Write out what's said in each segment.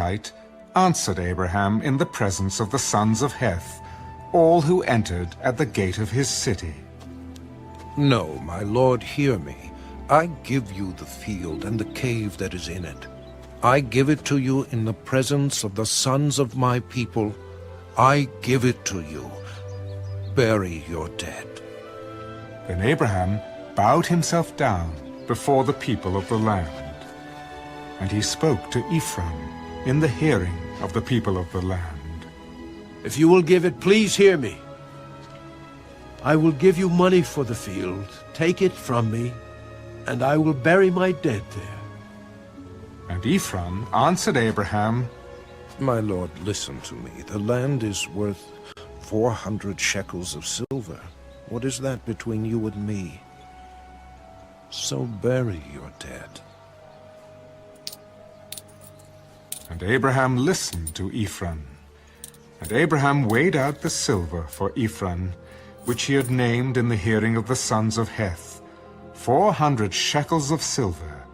Hittite, answered Abraham in the presence of the sons of Heth, all who entered at the gate of his city. No, my lord, hear me. I give you the field and the cave that is in it. I give it to you in the presence of the sons of my people. I give it to you. Bury your dead. Then Abraham bowed himself down before the people of the land. And he spoke to Ephron in the hearing of the people of the land. If you will give it, please hear me. I will give you money for the field. Take it from me, and I will bury my dead there. And Ephron answered Abraham, My lord, listen to me. The land is worth 400 shekels of silver. What is that between you and me? So bury your dead. And Abraham listened to Ephron. And Abraham weighed out the silver for Ephron, which he had named in the hearing of the sons of Heth, 400 shekels of silver,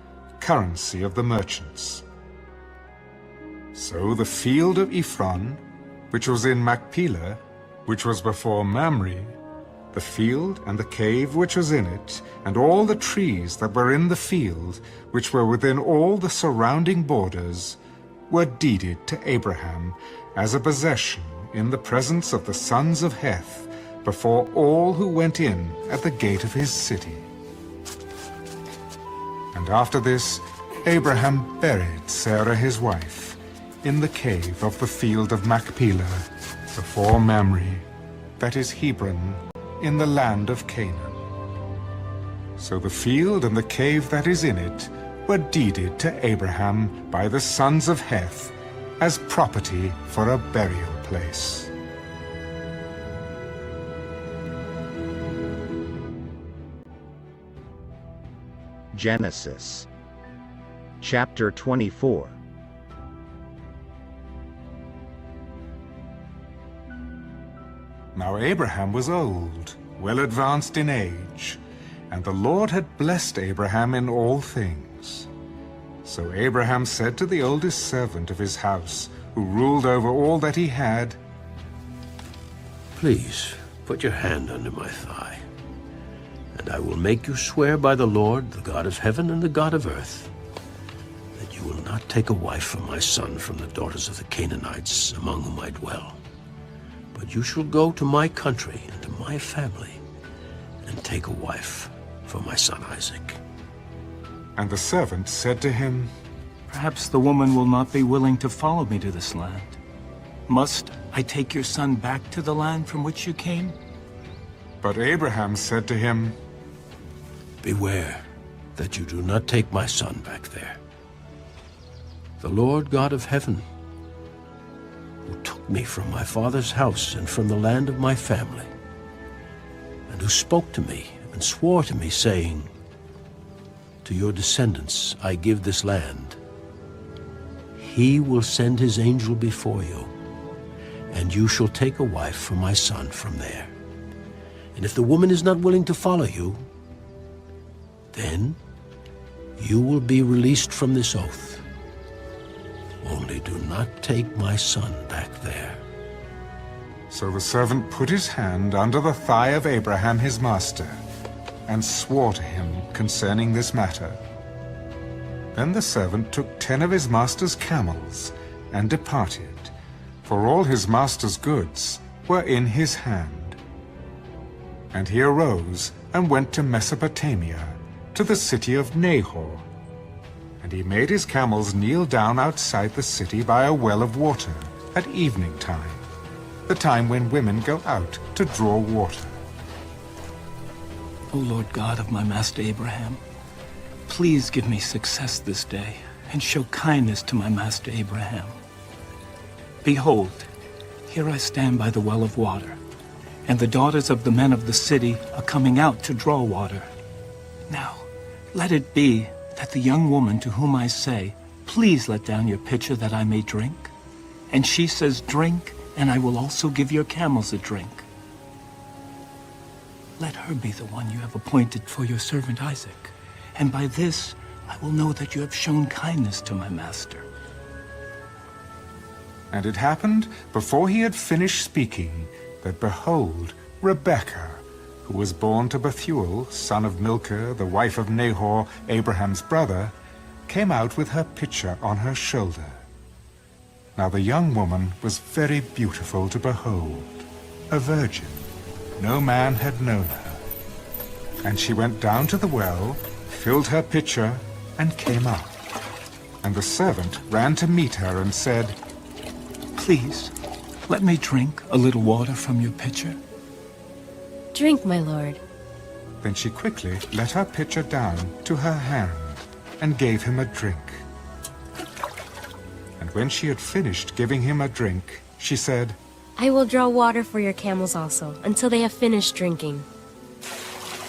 currency of the merchants. So the field of Ephron, which was in Machpelah, which was before Mamre, the field and the cave which was in it, and all the trees that were in the field, which were within all the surrounding borders, were deeded to Abraham as a possession in the presence of the sons of Heth, before all who went in at the gate of his city. And after this, Abraham buried Sarah his wife in the cave of the field of Machpelah, before Mamre, that is Hebron, in the land of Canaan. So the field and the cave that is in it were deeded to Abraham by the sons of Heth as property for a burial place. Genesis chapter 24. Now Abraham was old, well advanced in age, and the Lord had blessed Abraham in all things. So Abraham said to the oldest servant of his house, who ruled over all that he had, Please, put your hand under my thigh, and I will make you swear by the Lord, the God of heaven and the God of earth, that you will not take a wife for my son from the daughters of the Canaanites among whom I dwell. But you shall go to my country and to my family and take a wife for my son Isaac. And the servant said to him, Perhaps the woman will not be willing to follow me to this land. Must I take your son back to the land from which you came? But Abraham said to him, Beware that you do not take my son back there. The Lord God of heaven, who took me from my father's house and from the land of my family, and who spoke to me and swore to me, saying, To your descendants I give this land. He will send his angel before you, and you shall take a wife for my son from there. And if the woman is not willing to follow you, then you will be released from this oath. Only do not take my son back there. So the servant put his hand under the thigh of Abraham his master, and swore to him concerning this matter. Then the servant took 10 of his master's camels, and departed, for all his master's goods were in his hand. And he arose and went to Mesopotamia, to the city of Nahor. And he made his camels kneel down outside the city by a well of water at evening time, the time when women go out to draw water. O Lord God of my master Abraham, please give me success this day, and show kindness to my master Abraham. Behold, here I stand by the well of water, and the daughters of the men of the city are coming out to draw water. Now, let it be that the young woman to whom I say, Please let down your pitcher that I may drink, and she says, Drink, and I will also give your camels a drink. Let her be the one you have appointed for your servant Isaac, and by this I will know that you have shown kindness to my master. And it happened, before he had finished speaking, that behold, Rebekah, who was born to Bethuel, son of Milcah, the wife of Nahor, Abraham's brother, came out with her pitcher on her shoulder. Now the young woman was very beautiful to behold, a virgin. No man had known her. And she went down to the well, filled her pitcher, and came up. And the servant ran to meet her and said, Please, let me drink a little water from your pitcher. Drink, my lord. Then she quickly let her pitcher down to her hand and gave him a drink. And when she had finished giving him a drink, she said, I will draw water for your camels also, until they have finished drinking.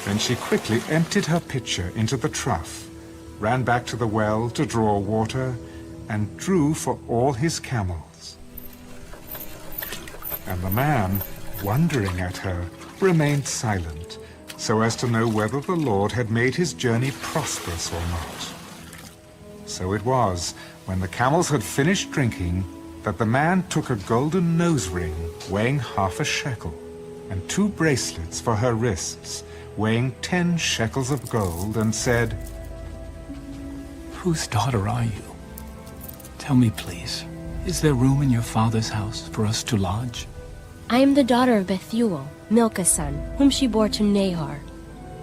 Then she quickly emptied her pitcher into the trough, ran back to the well to draw water, and drew for all his camels. And the man, wondering at her, remained silent, so as to know whether the Lord had made his journey prosperous or not. So it was, when the camels had finished drinking, that the man took a golden nose ring weighing 1/2 shekel, and 2 bracelets for her wrists, weighing 10 shekels of gold, and said, Whose daughter are you? Tell me, please, is there room in your father's house for us to lodge? I am the daughter of Bethuel, Milcah's son, whom she bore to Nahor.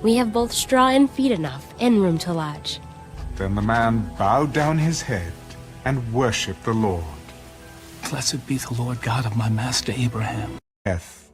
We have both straw and feed enough, and room to lodge. Then the man bowed down his head and worshipped the Lord. Blessed be the Lord God of my master Abraham. Death.